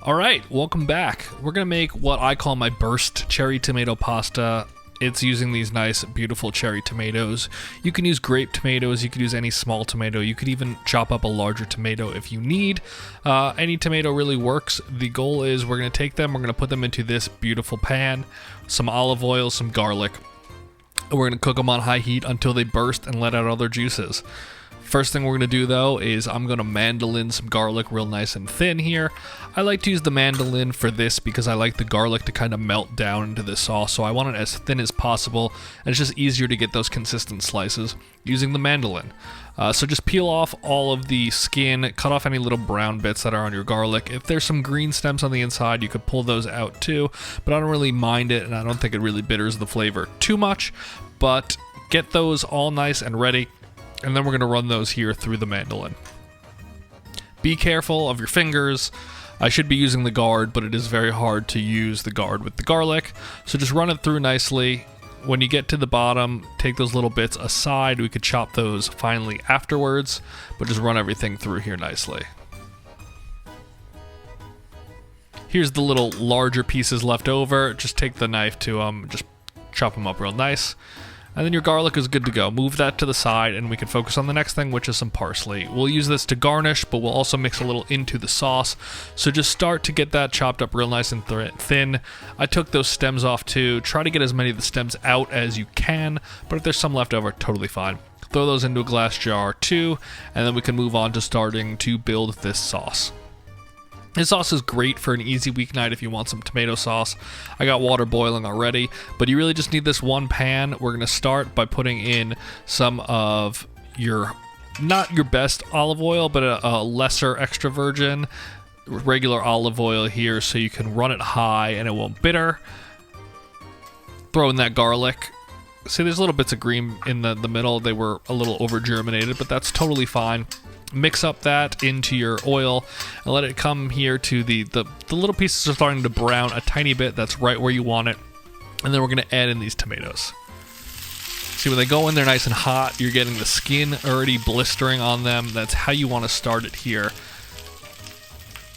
All right, welcome back. We're gonna make what I call my burst cherry tomato pasta. It's using these nice, beautiful cherry tomatoes. You can use grape tomatoes, you could use any small tomato, you could even chop up a larger tomato if you need. Any tomato really works. The goal is we're gonna take them, we're gonna put them into this beautiful pan, some olive oil, some garlic. We're gonna cook them on high heat until they burst and let out all their juices. First thing we're going to do though is I'm going to mandolin some garlic real nice and thin here. I like to use the mandolin for this because I like the garlic to kind of melt down into the sauce, so I want it as thin as possible, and it's just easier to get those consistent slices using the mandolin. So just peel off all of the skin, cut off any little brown bits that are on your garlic. If there's some green stems on the inside, you could pull those out too, but I don't really mind it, and I don't think it really bitters the flavor too much, but get those all nice and ready. And then we're going to run those here through the mandolin. Be careful of your fingers. I should be using the guard, but it is very hard to use the guard with the garlic. So just run it through nicely. When you get to the bottom, take those little bits aside. We could chop those finely afterwards, but just run everything through here nicely. Here's the little larger pieces left over. Just take the knife to just chop them up real nice. And then your garlic is good to go. Move that to the side and we can focus on the next thing, which is some parsley. We'll use this to garnish, but we'll also mix a little into the sauce. So just start to get that chopped up real nice and thin. I took those stems off too. Try to get as many of the stems out as you can, but if there's some left over, totally fine. Throw those into a glass jar too, and then we can move on to starting to build this sauce. This sauce is great for an easy weeknight if you want some tomato sauce. I got water boiling already, but you really just need this one pan. We're going to start by putting in some of not your best olive oil, but a lesser extra virgin regular olive oil here so you can run it high and it won't bitter. Throw in that garlic. See, there's little bits of green in the middle. They were a little over germinated, but that's totally fine. Mix up that into your oil and let it come here to the little pieces are starting to brown a tiny bit. That's right where you want it. And then we're going to add in these tomatoes. See, when they go in there nice and hot, you're getting the skin already blistering on them. That's how you want to start it here.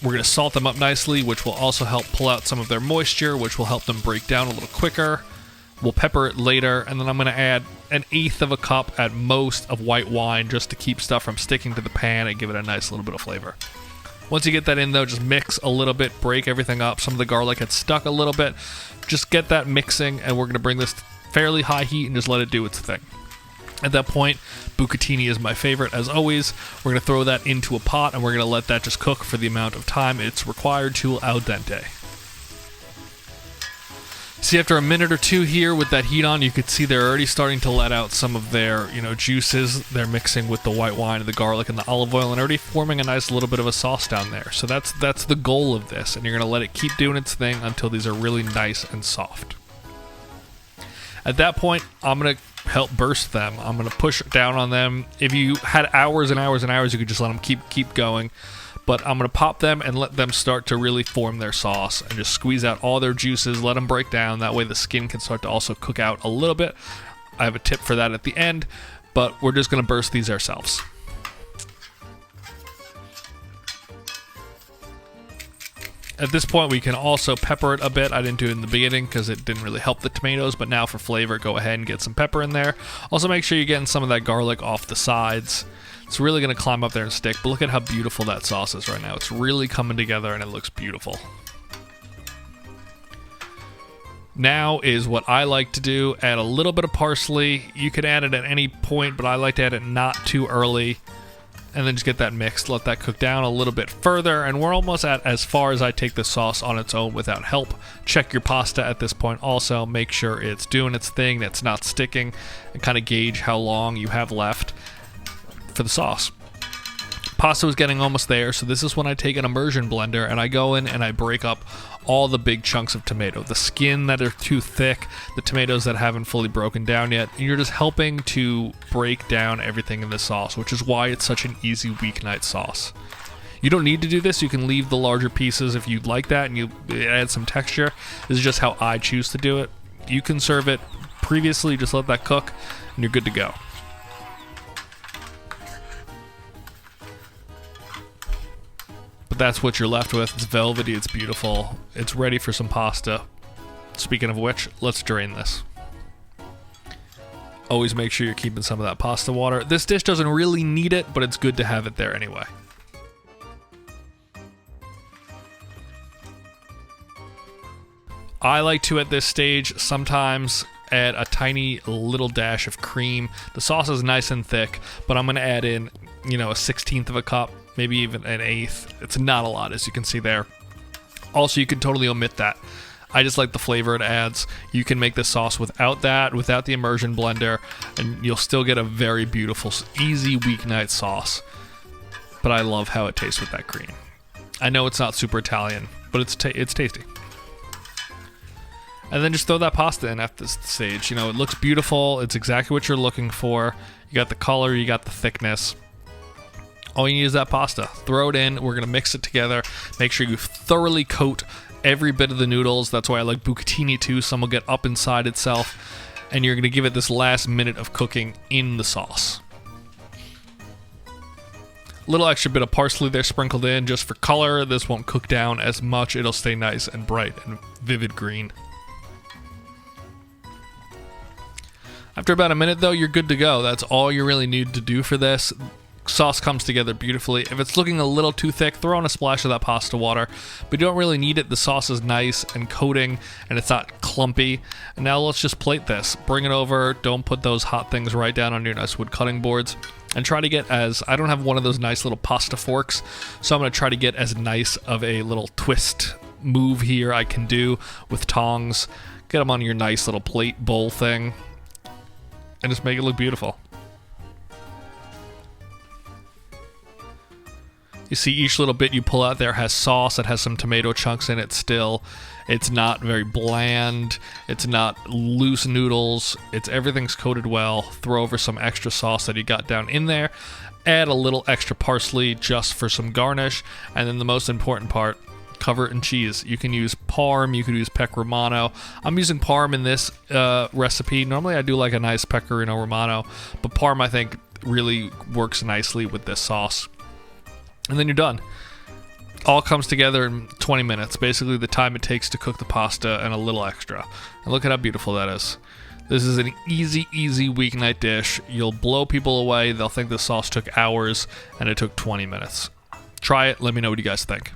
We're going to salt them up nicely, which will also help pull out some of their moisture, which will help them break down a little quicker. We'll pepper it later, and then I'm going to add 1/8 of a cup at most of white wine just to keep stuff from sticking to the pan and give it a nice little bit of flavor. Once you get that in though, just mix a little bit, break everything up. Some of the garlic had stuck a little bit. Just get that mixing, and we're going to bring this to fairly high heat and just let it do its thing. At that point, bucatini is my favorite as always. We're going to throw that into a pot, and we're going to let that just cook for the amount of time it's required to al dente. See, after a minute or two here with that heat on, you could see they're already starting to let out some of their, juices. They're mixing with the white wine and the garlic and the olive oil and already forming a nice little bit of a sauce down there. So that's the goal of this, and you're going to let it keep doing its thing until these are really nice and soft. At that point, I'm going to help burst them. I'm going to push down on them. If you had hours and hours and hours, you could just let them keep going. But I'm going to pop them and let them start to really form their sauce and just squeeze out all their juices, let them break down. That way the skin can start to also cook out a little bit. I have a tip for that at the end, but we're just going to burst these ourselves. At this point, we can also pepper it a bit. I didn't do it in the beginning because it didn't really help the tomatoes, but now for flavor, go ahead and get some pepper in there. Also, make sure you're getting some of that garlic off the sides. It's really going to climb up there and stick, but look at how beautiful that sauce is right now. It's really coming together and it looks beautiful. Now is what I like to do. Add a little bit of parsley. You could add it at any point, but I like to add it not too early. And then just get that mixed. Let that cook down a little bit further. And we're almost at as far as I take the sauce on its own without help. Check your pasta at this point also. Make sure it's doing its thing, that's not sticking. And kind of gauge how long you have left for the sauce. Pasta was getting almost there, so this is when I take an immersion blender and I go in and I break up all the big chunks of tomato, the skin that are too thick, the tomatoes that haven't fully broken down yet, and you're just helping to break down everything in the sauce, which is why it's such an easy weeknight sauce. You don't need to do this. You can leave the larger pieces if you'd like that and you add some texture. This is just how I choose to do it. You can serve it previously, just let that cook, and you're good to go. But that's what you're left with. It's velvety, it's beautiful. It's ready for some pasta. Speaking of which, let's drain this. Always make sure you're keeping some of that pasta water. This dish doesn't really need it, but it's good to have it there anyway. I like to, at this stage, sometimes add a tiny little dash of cream. The sauce is nice and thick, but I'm going to add in, you know, a 1/16 of a cup, maybe even an 1/8. It's not a lot, as you can see there. Also, you can totally omit that. I just like the flavor it adds. You can make this sauce without that, without the immersion blender, and you'll still get a very beautiful, easy weeknight sauce. But I love how it tastes with that cream. I know it's not super Italian, but it's tasty. And then just throw that pasta in at this stage. You know, it looks beautiful. It's exactly what you're looking for. You got the color, you got the thickness. All you need is that pasta. Throw it in. We're going to mix it together. Make sure you thoroughly coat every bit of the noodles. That's why I like bucatini too. Some will get up inside itself. And you're going to give it this last minute of cooking in the sauce. Little extra bit of parsley there sprinkled in just for color. This won't cook down as much. It'll stay nice and bright and vivid green. After about a minute though, you're good to go. That's all you really need to do for this. Sauce comes together beautifully. If it's looking a little too thick, throw in a splash of that pasta water, but you don't really need it. The sauce is nice and coating and it's not clumpy. And now let's just plate this. Bring it over. Don't put those hot things right down on your nice wood cutting boards. And try to get I don't have one of those nice little pasta forks, so I'm going to try to get as nice of a little twist move here I can do with tongs. Get them on your nice little plate bowl thing and just make it look beautiful. You see each little bit you pull out there has sauce. It has some tomato chunks in it still. It's not very bland. It's not loose noodles. Everything's coated well. Throw over some extra sauce that you got down in there. Add a little extra parsley just for some garnish. And then the most important part, cover it in cheese. You can use Parm. You could use Pecorino Romano. I'm using Parm in this recipe. Normally I do like a nice Pecorino Romano, but Parm I think really works nicely with this sauce. And then you're done. All comes together in 20 minutes, basically the time it takes to cook the pasta and a little extra. And look at how beautiful that is. This is an easy weeknight dish. You'll blow people away. They'll think the sauce took hours and it took 20 minutes. Try it. Let me know what you guys think.